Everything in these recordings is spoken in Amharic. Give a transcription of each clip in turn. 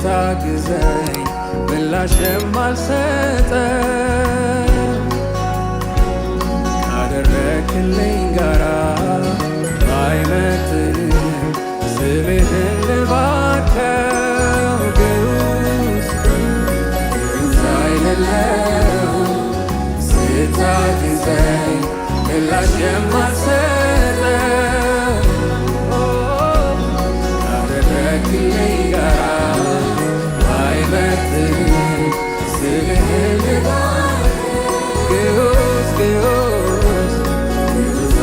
ስታግዘኝ ምላሽ የማልሰጠው ካደረክልኝ ጋራ ባይመጥንም ስምህን ልባርከው። ግዑዝ አይደለሁ ስታግዘኝ ምላሽ የማልሰጠው ካደረክልኝ ጋራ ባይመጥንም ስምህን ልባርከው። ግዑዝ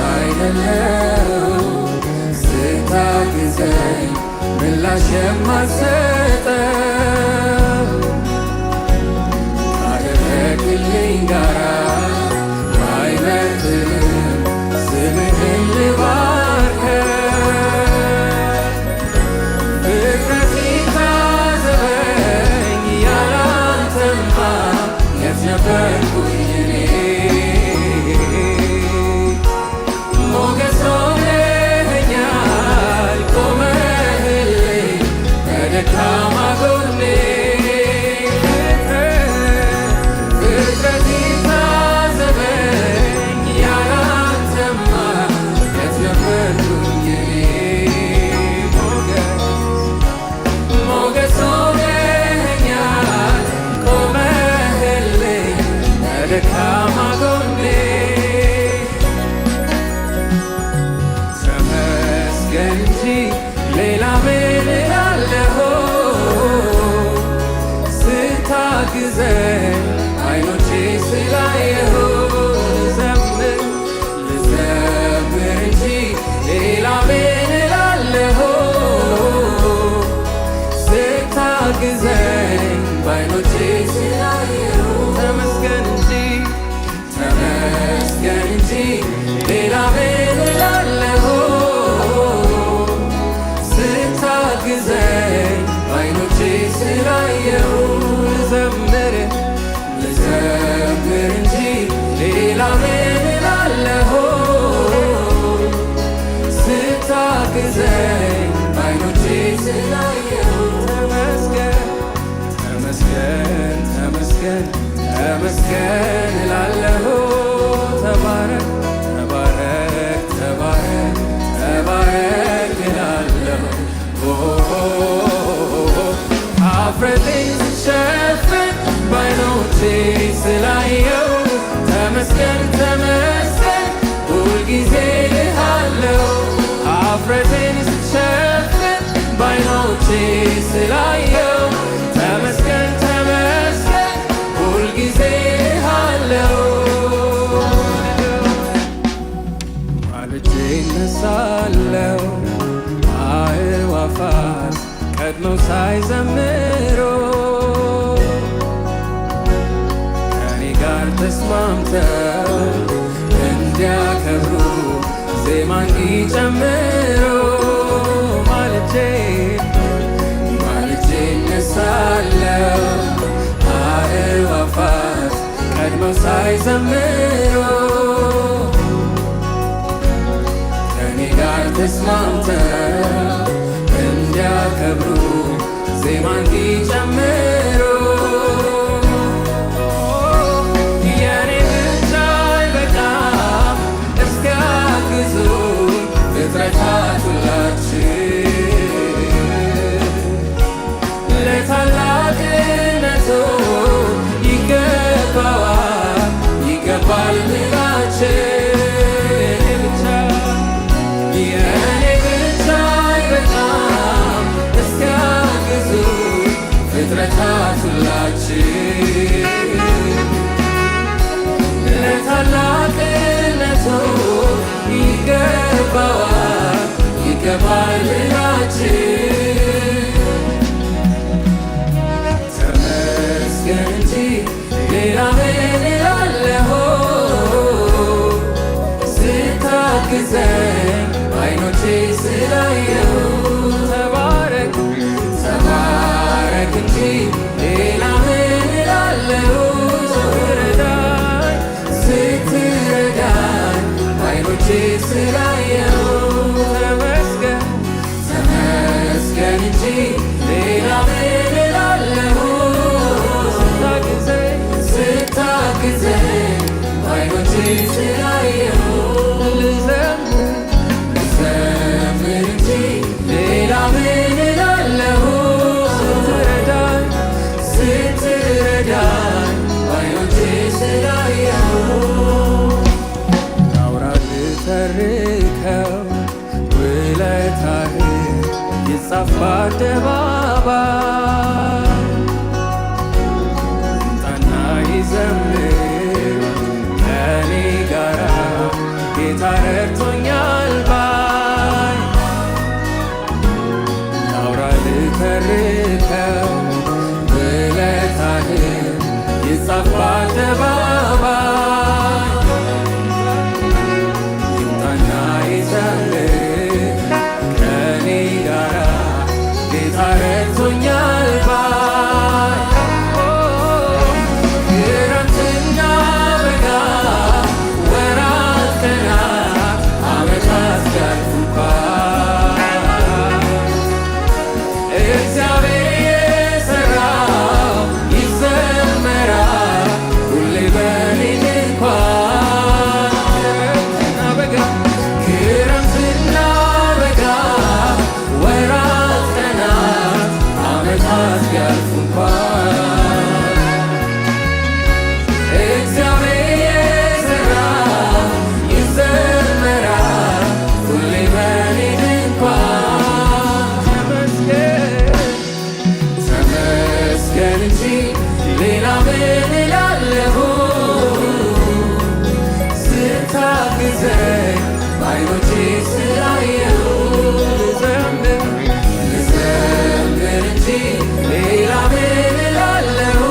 አይደለሁ ስታግዘኝ ምላሽ የማልሰጠው ካደረክልኝ ጋራ ባይመጥንም ስምህን ልባርከው። ፍጥረት ይታዘበኝ ያለ አንተማ የት ነበርኩኝ እኔ? ሞገስ ሆነኸኛል ቆመህልኝ በደካማ ጎኔ። ፍጥረት ይታዘበኝ ያለ አንተማ የት ነበርኩኝ እኔ? ሞገስ ሆነኸኛል ቆመህልኝ በደካማ ጎኔ። ተመስገን እንጂ ሌላ ምን እላለሁ? ስታግዘኝ አይኖቼ ስላየሁ ልዘምር እንጂ ሌላ ምን እላለሁ? ስታግዘኝ በአይኖቼ ስላየሁ ተመስገን እንጂ ሌላ ምን እላለሁ? ስታግዘኝ በአይኖቼ ስላየሁ ልዘምር እንጂ ሌላ ምን እላለሁ? ስታግዘኝ በአይኖቼ ስላየሁ ተመስገን ተመስገን ተመስገን እላለሁ። ተባረክ ተባረክ ተባረክ ተባረክ እላለሁ። ኀፍረቴን ስትሸፍን በዓይኖቼ ስላየሁ ተመስገን ተመስገን ሁልጊዜ እልሃለሁ። ኀፍረቴን ስትሸፍን በዓይኖቼ ስላየሁ ተመስገን ተመስገን ሁልጊዜ እልሃለሁ። ማልጄ እነሳለሁ አዕዋፋት ቀድመው ሳይዘምሩ ከኔ ጋር ተስማምተው እንዲያከብሩ ዜማ እንዲጨምሩ ማልጄ እነሳለሁ አዕዋፋት ቀድመው ሳይዘምሩ ከኔ ጋር ተስማምተው እንዲያከብሩ ዜማ እንዲጨምሩ የኔ ብቻ አይበቃም እስኪያግዙኝ ፍጥረታት ሁላችን ለታላቅነቱ ይገባል ልላችን የኔ ብቻ አይበቃም እስኪያግዙኝ ፍጥረታት ሁላችን ለታላቅነቱ ይገባል ልላችን ተመስገን እንጂ ሌላ ምን እላለሁ? ስታግዘኝ በዓይኖቼ ስላየሁ ተባረክ ተባረክ እንጂ ሌላ ምን እላለሁ? ስትረዳኝ በዓይኖቼ ስላየሁ ተመስገን ተመስገን እንጂ ሌላ ምን እላለሁ? ይጻፍ በአደባባይ ይምጣና ይዘምር ከኔ ጋራ ጌታ ረድቶኛል ባይ ላውራ ልተርከው ውለታህን ይጻፍ በአደባባይ ይምጣና ይዘምር ከኔ ጋራ ጌታ ረድቶኛል ባይ ክረምትና በጋ ወራት ቀናት ዓመታት ሲያልፉ እንኳን እግዚአብሔር የሠራው ይዘመራል ሁሌ በኔ ድንኳን ክረምትና በጋ ወራት ቀናት ዓመታት ሲያልፉ እንኳን እግዚአብሔር የሠራው ይዘመራል ሁሌ በኔ ድንኳን ተመስገን እንጂ ሌላ ምን እላለሁ ስታግዘኝ በዓይኖቼ ስላየሁ ልዘምር እንጂ ሌላ ምን እላለሁ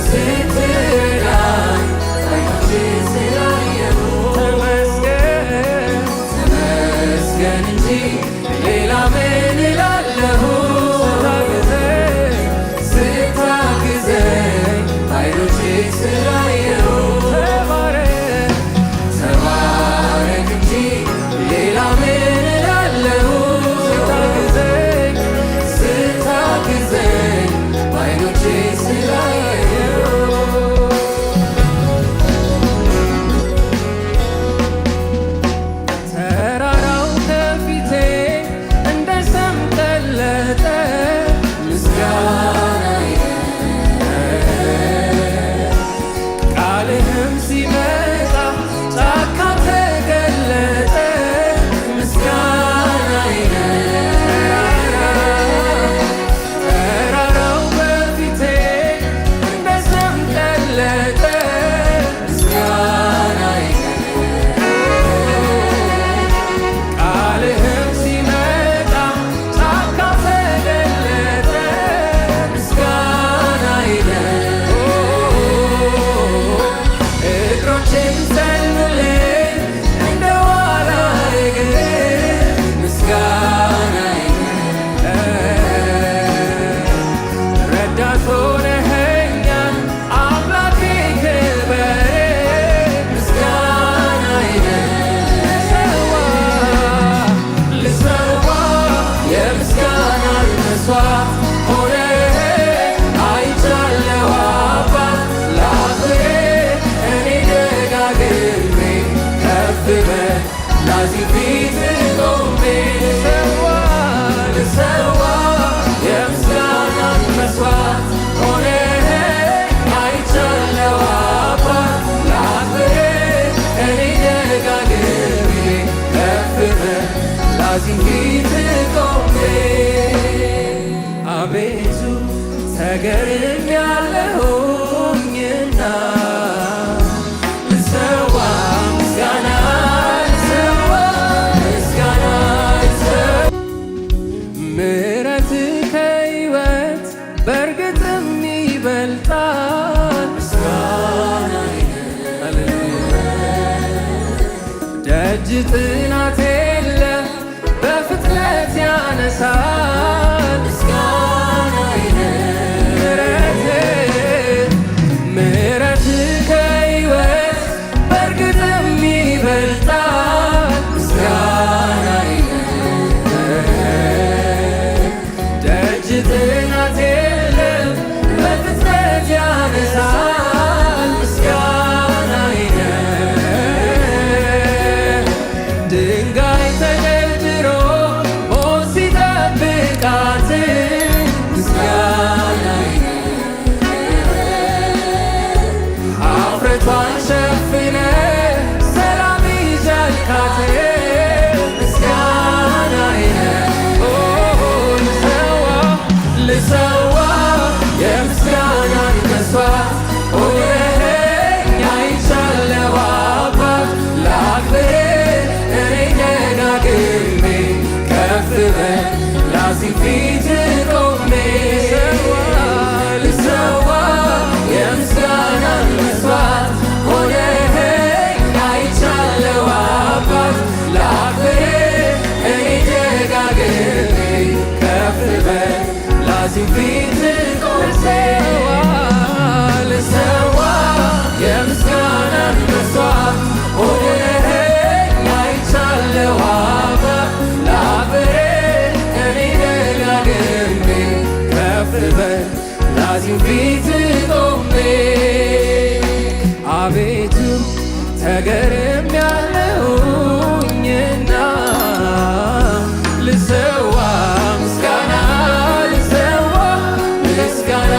ስትረዳኝ በዓይኖቼ ስላየሁ ተመስገን እንጂ ሌላ ምን እላለሁ ስታግዘኝ በዓይኖቼ ስላየሁ ተባረክ እንጂ ሌላ ምን እላለሁ ስታግዘኝ በዓይኖቼ ስላየሁ ተራራው ከፊቴ እንደ ሰም ቀለጠ ምስጋናዬ ቃልህም ሲመጣ ጫካ ተገለጠ ምስጋናዬ ተራራው በፊቴ እንደ ሰም ቀለጠ ምስጋናዬ ቃልህም ሲመጣ ጫካ ተገለጠ ምስጋናዬ እግሮቼም ጸኑልኝ እንደ ዋላ እግር ምስጋናዬ ረዳት ሆነኸኛል አምላኬ ክበር ምስጋናዬ ልሰዋ የምስጋናን መሥዋዕት ሆነህ አይቻለሁ አባት ላክብርህ እኔ ደጋግሜ ከፍ በል ላዚም ፊትህ ቆሜ ልሰዋ የምስጋናን መሥዋዕት ሆነህ አይቻለሁ አባት ላክብርህ እኔ ደጋግሜ ከፍ በል ላዚም ፊትህ ቆሜ አቤቱ ተገርሜያለሁኝና ልሰዋ ምስጋና ልሰዋ ምስጋና ምሕረትህ ከሕይወት በእርግጥም ይበልጣል ምስጋናዬ ደጅ ጥናት የለም በፍጥነት ያነሳል ምስጋናዬ ምሕረትህ ከሕይወት በእርግጥም ይበልጣል ምስጋናዬ ደጅ ጥናት የለም በፍጥነት ያነሳል ምስጋናዬ በላዚም ፊት ቆሜ ልሰዋ የምስጋናን መስዋዕት ሆነኸኝ አይቻለው አባት ላክብርህ እኔ ደጋግሜ ከፍ በላዚም ፊት ቆሜ ልሰዋ የምስጋናን መስዋዕት ሆነኸኝ አይቻለው አባት ላክብርህ እኔ ደጋግሜ ከፍ በላዚም ፊት ቆሜ አቤቱ ተገርሜያለሁኝና ልሰዋ ምስጋና ልሰዋ ምስጋና